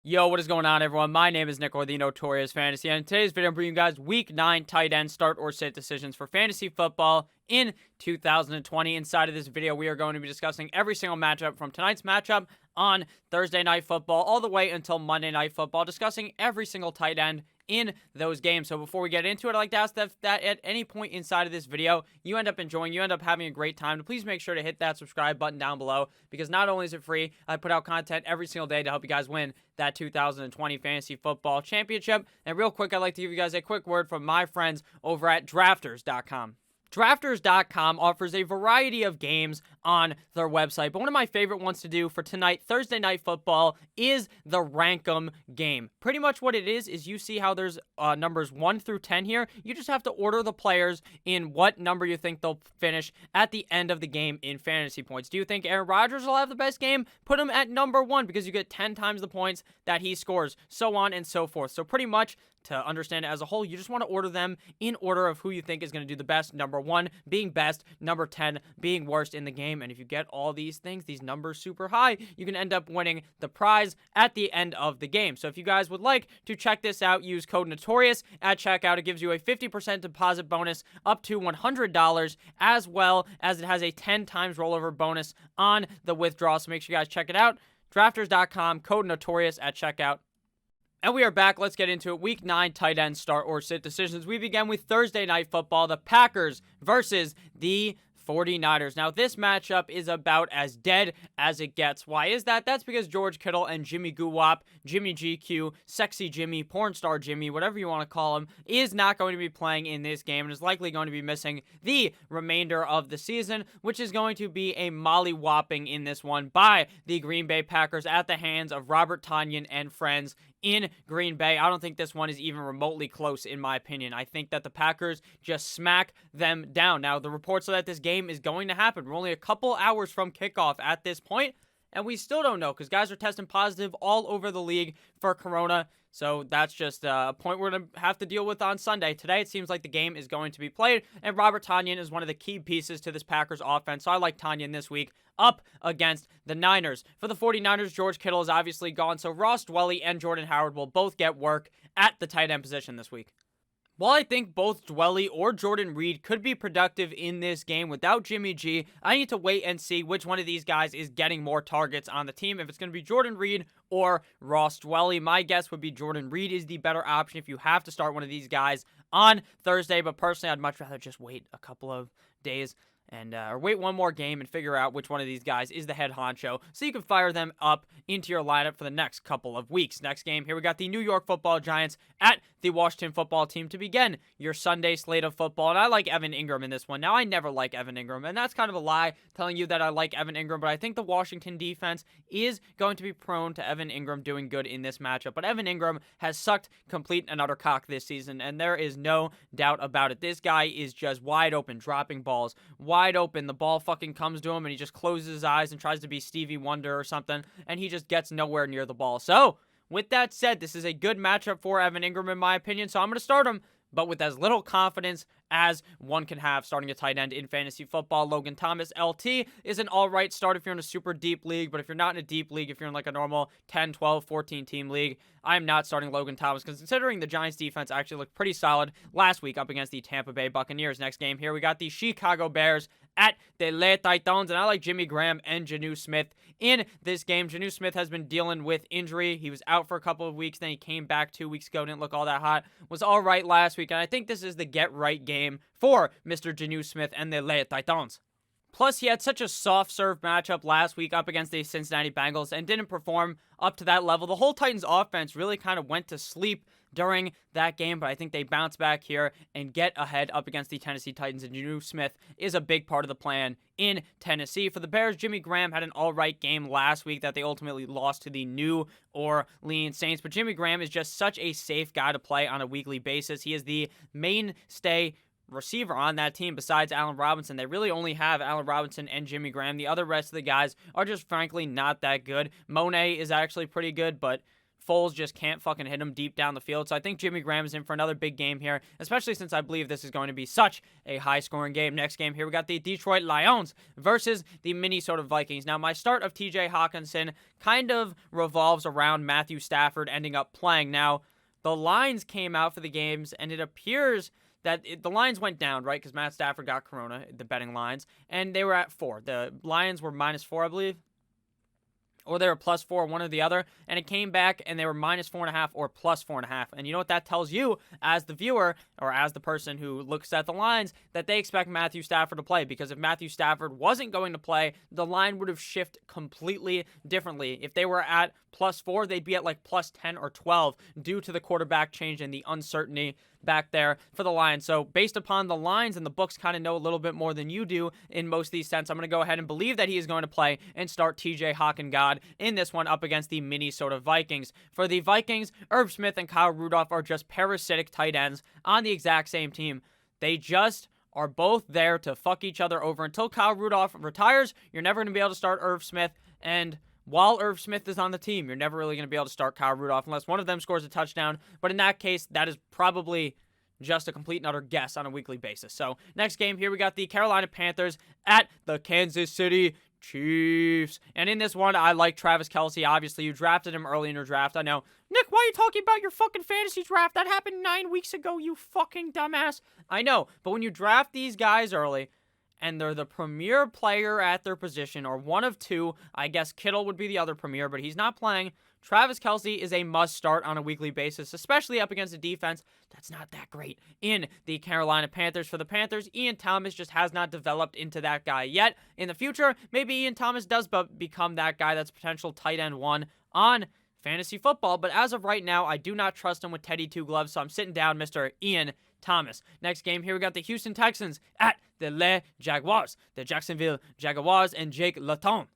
Yo, what is going on, everyone? My name is Nick, or the Notorious Fantasy, and in today's video, I'm bringing you guys Week 9 tight end start or sit decisions for fantasy football in 2020. Inside of this video, we are going to be discussing every single matchup from tonight's matchup on Thursday Night Football all the way until Monday Night Football, discussing every single tight end in those games. So before we get into it, I'd like to ask that at any point inside of this video, you end up enjoying, you end up having a great time, to please make sure to hit that subscribe button down below, because not only is it free, I put out content every single day to help you guys win that 2020 Fantasy Football Championship. And real quick, I'd like to give you guys a quick word from my friends over at Drafters.com. Drafters.com offers a variety of games on their website, but one of my favorite ones to do for tonight, Thursday Night Football, is the Rank'em game. Pretty much what it is you see how there's numbers 1 through 10 here. You just have to order the players in what number you think they'll finish at the end of the game in fantasy points. Do you think Aaron Rodgers will have the best game? Put him at number 1 because you get 10 times the points that he scores, so on and so forth. So pretty much, to understand it as a whole, you just want to order them in order of who you think is going to do the best. Number 1 being best, number 10 being worst in the game. And if you get all these things, these numbers super high, you can end up winning the prize at the end of the game. So if you guys would like to check this out, use code Notorious at checkout. It gives you a 50% deposit bonus up to $100, as well as it has a 10 times rollover bonus on the withdrawal. So make sure you guys check it out. Drafters.com, code Notorious at checkout. And we are back. Let's get into it. Week 9 tight end start or sit decisions. We begin with Thursday Night Football, the Packers versus the 49ers. Now, this matchup is about as dead as it gets. Why is that? That's because George Kittle and Jimmy Guwap, Jimmy GQ, Sexy Jimmy, Porn Star Jimmy, whatever you want to call him, is not going to be playing in this game and is likely going to be missing the remainder of the season, which is going to be a molly-whopping in this one by the Green Bay Packers at the hands of Robert Tonyan and friends in Green Bay. I don't think this one is even remotely close, in my opinion. I think that the Packers just smack them down. Now, the reports are that this game is going to happen. We're only a couple hours from kickoff at this point, and we still don't know because guys are testing positive all over the league for corona. So that's just a point we're going to have to deal with on Sunday. Today, it seems like the game is going to be played, and Robert Tonyan is one of the key pieces to this Packers offense. So I like Tonyan this week up against the Niners. For the 49ers, George Kittle is obviously gone, so Ross Dwelley and Jordan Howard will both get work at the tight end position this week. While I think both Dwelley or Jordan Reed could be productive in this game without Jimmy G, I need to wait and see which one of these guys is getting more targets on the team. If it's going to be Jordan Reed or Ross Dwelley, my guess would be Jordan Reed is the better option if you have to start one of these guys on Thursday. But personally, I'd much rather just wait a couple of days and or wait one more game and figure out which one of these guys is the head honcho so you can fire them up into your lineup for the next couple of weeks. Next game, here we got the New York Football Giants at the Washington Football Team to begin your Sunday slate of football. And I like Evan Ingram in this one. Now, I never like Evan Ingram, and that's kind of a lie telling you that I like Evan Ingram, but I think the Washington defense is going to be prone to Evan Ingram doing good in this matchup. But Evan Ingram has sucked complete and utter cock this season, and there is no doubt about it. This guy is just wide open, dropping balls, wide open. The ball fucking comes to him, and he just closes his eyes and tries to be Stevie Wonder or something, and he just gets nowhere near the ball. So, with that said, this is a good matchup for Evan Ingram, in my opinion, so I'm going to start him, but with as little confidence as one can have starting a tight end in fantasy football. Logan Thomas, LT, is an all-right start if you're in a super deep league, but if you're not in a deep league, if you're in like a normal 10, 12, 14-team league, I'm not starting Logan Thomas, because considering the Giants' defense actually looked pretty solid last week up against the Tampa Bay Buccaneers. Next game here, we got the Chicago Bears at the Les Titans, and I like Jimmy Graham and Jonnu Smith in this game. Jonnu Smith has been dealing with injury. He was out for a couple of weeks, then he came back 2 weeks ago, didn't look all that hot, was all right last week, and I think this is the get-right game for Mr. Jonnu Smith and the Les Titans. Plus, he had such a soft serve matchup last week up against the Cincinnati Bengals and didn't perform up to that level. The whole Titans offense really kind of went to sleep during that game, but I think they bounce back here and get ahead up against the Tennessee Titans, and Jonnu Smith is a big part of the plan in Tennessee. For the Bears, Jimmy Graham had an all-right game last week that they ultimately lost to the New Orleans Saints, but Jimmy Graham is just such a safe guy to play on a weekly basis. He is the mainstay receiver on that team besides Allen Robinson. They really only have Allen Robinson and Jimmy Graham. The other rest of the guys are just frankly not that good. Monet is actually pretty good, but Foles just can't fucking hit him deep down the field. So I think Jimmy Graham is in for another big game here, especially since I believe this is going to be such a high-scoring game. Next game here, we got the Detroit Lions versus the Minnesota Vikings. Now, my start of TJ Hawkinson kind of revolves around Matthew Stafford ending up playing. Now, the lines came out for the games, and it appears that the lines went down, right? Because Matt Stafford got corona, the betting lines, and they were at 4. The Lions were -4, I believe. Or they were +4, one or the other, and it came back and they were -4.5 or +4.5. And you know what that tells you as the viewer or as the person who looks at the lines, that they expect Matthew Stafford to play, because if Matthew Stafford wasn't going to play, the line would have shifted completely differently. If they were at +4, they'd be at like +10 or 12 due to the quarterback change and the uncertainty back there for the Lions. So based upon the lines, and the books kind of know a little bit more than you do in most of these sense, I'm going to go ahead and believe that he is going to play and start TJ Hawkingod in this one up against the Minnesota Vikings. For the Vikings, Irv Smith and Kyle Rudolph are just parasitic tight ends on the exact same team. They just are both there to fuck each other over. Until Kyle Rudolph retires, you're never going to be able to start Irv Smith, and while Irv Smith is on the team, you're never really going to be able to start Kyle Rudolph unless one of them scores a touchdown. But in that case, that is probably just a complete and utter guess on a weekly basis. So next game here, we got the Carolina Panthers at the Kansas City Chiefs. And in this one, I like Travis Kelce. Obviously, you drafted him early in your draft. I know. Nick, why are you talking about your fucking fantasy draft? That happened 9 weeks ago, you fucking dumbass. I know, but when you draft these guys early, and they're the premier player at their position, or one of two, I guess Kittle would be the other premier, but he's not playing. Travis Kelce is a must start on a weekly basis, especially up against a defense that's not that great in the Carolina Panthers. For the Panthers, Ian Thomas just has not developed into that guy yet. In the future, maybe Ian Thomas does become that guy that's potential tight end 1 on fantasy football, but as of right now, I do not trust him with Teddy Two Gloves, so I'm sitting down Mr. Ian Thomas. Next game here, we got the Houston Texans at the Jaguars. The Jacksonville Jaguars and Jake Laton.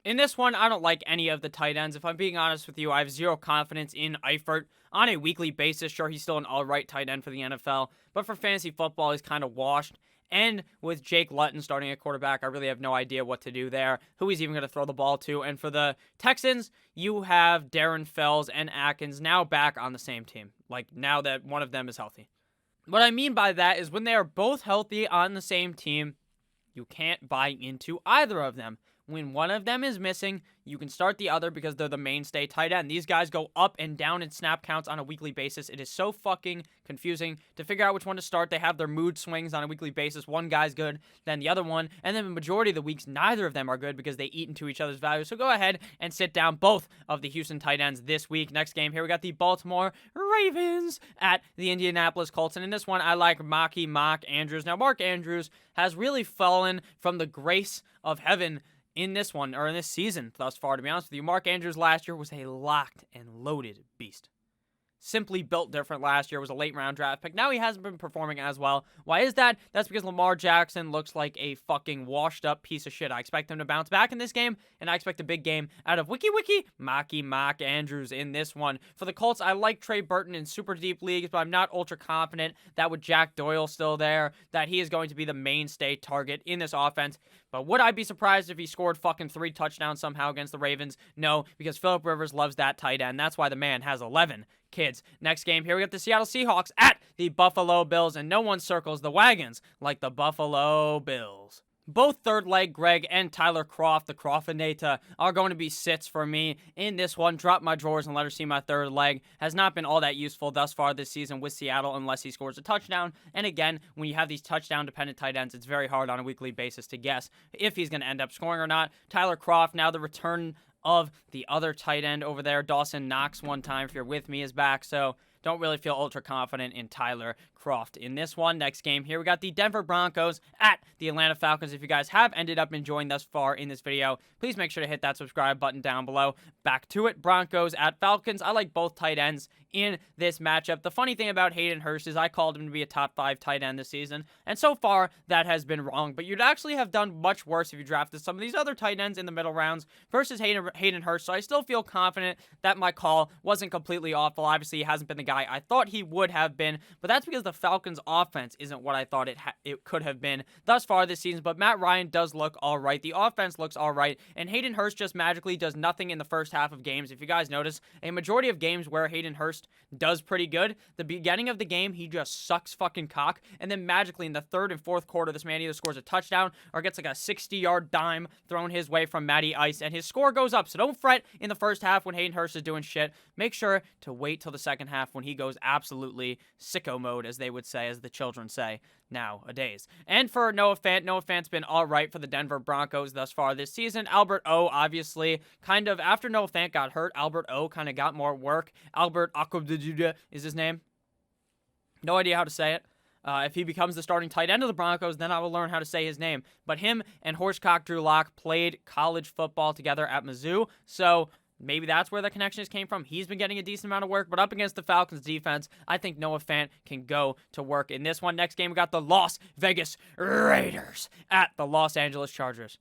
In this one, I don't like any of the tight ends. If I'm being honest with you, I have zero confidence in Eifert on a weekly basis. Sure, he's still an all-right tight end for the NFL, but for fantasy football, he's kind of washed. And with Jake Luton starting at quarterback, I really have no idea what to do there, who he's even going to throw the ball to. And for the Texans, you have Darren Fells and Atkins now back on the same team, like now that one of them is healthy. What I mean by that is when they are both healthy on the same team, you can't buy into either of them. When one of them is missing, you can start the other because they're the mainstay tight end. These guys go up and down in snap counts on a weekly basis. It is so fucking confusing to figure out which one to start. They have their mood swings on a weekly basis. One guy's good, then the other one. And then the majority of the weeks, neither of them are good because they eat into each other's value. So go ahead and sit down both of the Houston tight ends this week. Next game here, we got the Baltimore Ravens at the Indianapolis Colts. And in this one, I like Mark Andrews. Now, Mark Andrews has really fallen from the grace of heaven in this one, or in this season thus far, to be honest with you. Mark Andrews last year was a locked and loaded beast. Simply built different last year, was a late round draft pick. Now he hasn't been performing as well. Why is that? That's because Lamar Jackson looks like a fucking washed up piece of shit. I expect him to bounce back in this game, and I expect a big game out of Mark Andrews in this one. For the Colts, I like Trey Burton in super deep leagues, but I'm not ultra confident that with Jack Doyle still there, that he is going to be the mainstay target in this offense. But would I be surprised if he scored fucking 3 touchdowns somehow against the Ravens? No, because Phillip Rivers loves that tight end. That's why the man has 11 kids. Next game here, we got the Seattle Seahawks at the Buffalo Bills, and no one circles the wagons like the Buffalo Bills. Both third leg Greg and Tyler Kroft, the Croftinata, are going to be sits for me in this one. Drop my drawers and let her see my third leg. Has not been all that useful thus far this season with Seattle unless he scores a touchdown. And again, when you have these touchdown-dependent tight ends, it's very hard on a weekly basis to guess if he's going to end up scoring or not. Tyler Kroft, now the return of the other tight end over there, Dawson Knox, one time, if you're with me, is back. So don't really feel ultra confident in Tyler Kroft in this one. Next game here, we got the Denver Broncos at the Atlanta Falcons. If you guys have ended up enjoying thus far in this video, please make sure to hit that subscribe button down below. Back to it, Broncos at Falcons. I like both tight ends in this matchup. The funny thing about Hayden Hurst is I called him to be a top 5 tight end this season, and so far that has been wrong, but you'd actually have done much worse if you drafted some of these other tight ends in the middle rounds versus Hayden Hurst, so I still feel confident that my call wasn't completely awful. Obviously, he hasn't been the guy guy I thought he would have been, but that's because the Falcons' offense isn't what I thought it could have been thus far this season. But Matt Ryan does look all right. The offense looks all right, and Hayden Hurst just magically does nothing in the first half of games. If you guys notice, a majority of games where Hayden Hurst does pretty good, the beginning of the game, he just sucks fucking cock, and then magically in the third and fourth quarter, this man either scores a touchdown or gets like a 60-yard dime thrown his way from Matty Ice, and his score goes up. So don't fret in the first half when Hayden Hurst is doing shit. Make sure to wait till the second half when he goes absolutely sicko mode, as they would say, as the children say nowadays. And for Noah Fant's been all right for the Denver Broncos thus far this season. Albert O, obviously, kind of, after Noah Fant got hurt, Albert O kind of got more work. Albert Akobdejuda is his name. No idea how to say it. If he becomes the starting tight end of the Broncos, then I will learn how to say his name. But him and Horsecock Drew Lock played college football together at Mizzou, so maybe that's where the connections came from. He's been getting a decent amount of work, but up against the Falcons defense, I think Noah Fant can go to work in this one. Next game, we got the Las Vegas Raiders at the Los Angeles Chargers.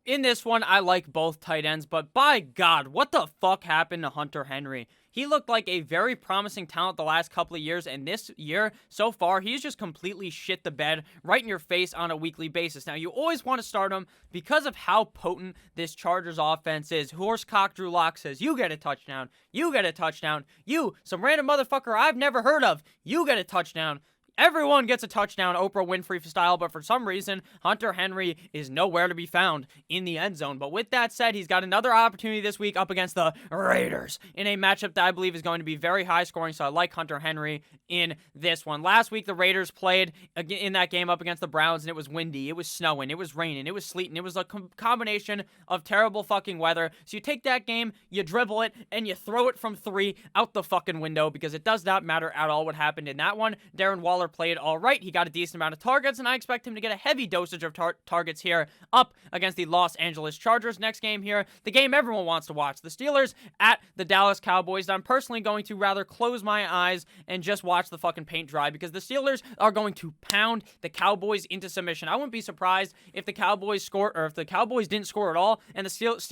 In this one, I like both tight ends, but by God, what the fuck happened to Hunter Henry? He looked like a very promising talent the last couple of years, and this year, so far, he's just completely shit the bed right in your face on a weekly basis. Now, you always want to start him because of how potent this Chargers offense is. Horsecock Drew Lock says, you get a touchdown, you get a touchdown, you, some random motherfucker I've never heard of, you get a touchdown. Everyone gets a touchdown, Oprah Winfrey style, but for some reason, Hunter Henry is nowhere to be found in the end zone. But with that said, he's got another opportunity this week up against the Raiders in a matchup that I believe is going to be very high scoring, so I like Hunter Henry in this one. Last week, the Raiders played in that game up against the Browns, and it was windy, it was snowing, it was raining, it was sleeting, it was a combination of terrible fucking weather. So you take that game, you dribble it, and you throw it from 3 out the fucking window because it does not matter at all what happened in that one. Darren Waller played all right. He got a decent amount of targets, and I expect him to get a heavy dosage of targets here up against the Los Angeles Chargers. Next game here, the game everyone wants to watch, the Steelers at the Dallas Cowboys. I'm personally going to rather close my eyes and just watch the fucking paint dry because the Steelers are going to pound the Cowboys into submission. I wouldn't be surprised if the Cowboys scored, or if the Cowboys didn't score at all, and the Steelers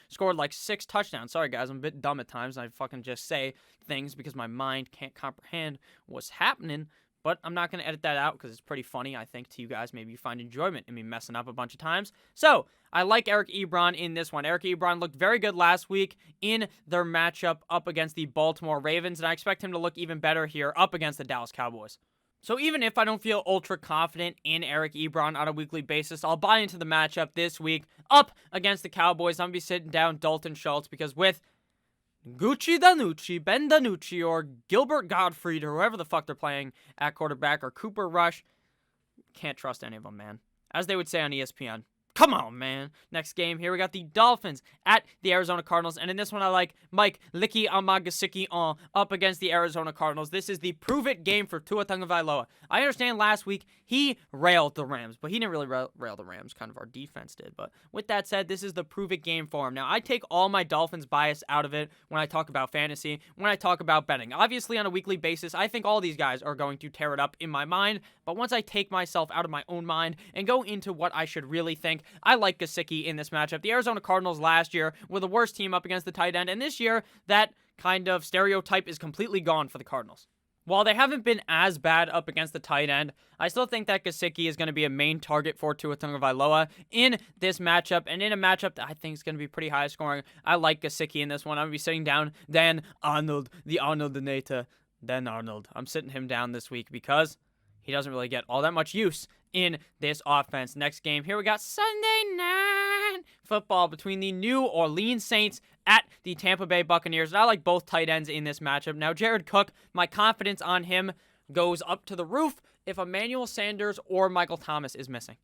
scored like 6 touchdowns. Sorry, guys, I'm a bit dumb at times. I fucking just say things because my mind can't comprehend what's happening. But I'm not going to edit that out because it's pretty funny, I think, to you guys. Maybe you find enjoyment in me messing up a bunch of times. So, I like Eric Ebron in this one. Eric Ebron looked very good last week in their matchup up against the Baltimore Ravens, and I expect him to look even better here up against the Dallas Cowboys. So even if I don't feel ultra confident in Eric Ebron on a weekly basis, I'll buy into the matchup this week up against the Cowboys. I'm going to be sitting down Dalton Schultz because with Gucci Danucci, Ben Danucci, or Gilbert Gottfried, or whoever the fuck they're playing at quarterback, or Cooper Rush, can't trust any of them, man. As they would say on ESPN. Come on, man. Next game here, we got the Dolphins at the Arizona Cardinals. And in this one, I like Mike Licky Amagasiki up against the Arizona Cardinals. This is the prove-it game for Tua Tagovailoa. I understand last week he railed the Rams, but he didn't really rail the Rams. Kind of our defense did. But with that said, this is the prove-it game for him. Now, I take all my Dolphins bias out of it when I talk about fantasy, when I talk about betting. Obviously, on a weekly basis, I think all these guys are going to tear it up in my mind. But once I take myself out of my own mind and go into what I should really think, I like Gesicki in this matchup. The Arizona Cardinals last year were the worst team up against the tight end, and this year, that kind of stereotype is completely gone for the Cardinals. While they haven't been as bad up against the tight end, I still think that Gesicki is going to be a main target for Tua Tagovailoa in this matchup, and in a matchup that I think is going to be pretty high scoring. I like Gesicki in this one. I'm going to be sitting down Dan Arnold, the Arnoldinator, Dan Arnold. I'm sitting him down this week because he doesn't really get all that much use in this offense. Next game here, we got Sunday Night Football between the New Orleans Saints at the Tampa Bay Buccaneers. And I like both tight ends in this matchup. Now, Jared Cook, my confidence on him goes up to the roof if Emmanuel Sanders or Michael Thomas is missing.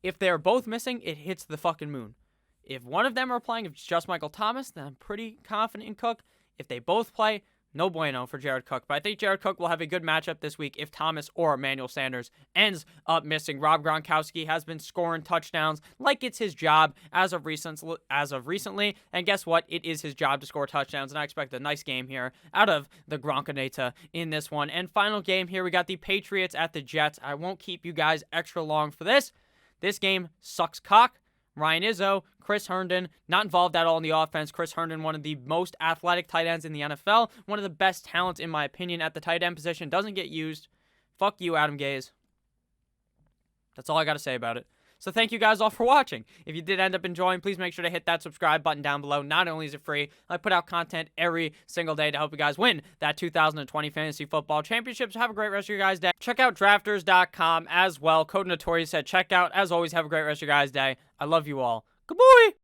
If they're both missing, it hits the fucking moon. If one of them are playing, if it's just Michael Thomas, then I'm pretty confident in Cook. If they both play, no bueno for Jared Cook. But I think Jared Cook will have a good matchup this week if Thomas or Emmanuel Sanders ends up missing. Rob Gronkowski has been scoring touchdowns like it's his job as of recently. And guess what? It is his job to score touchdowns. And I expect a nice game here out of the Gronkaneta in this one. And final game here, we got the Patriots at the Jets. I won't keep you guys extra long for this. This game sucks cock. Ryan Izzo, Chris Herndon, not involved at all in the offense. Chris Herndon, one of the most athletic tight ends in the NFL, one of the best talents, in my opinion, at the tight end position, doesn't get used. Fuck you, Adam Gase. That's all I got to say about it. So thank you guys all for watching. If you did end up enjoying, please make sure to hit that subscribe button down below. Not only is it free, I put out content every single day to help you guys win that 2020 Fantasy Football Championship. So have a great rest of your guys' day. Check out drafters.com as well. Code Notorious at checkout. As always, have a great rest of your guys' day. I love you all. Good boy.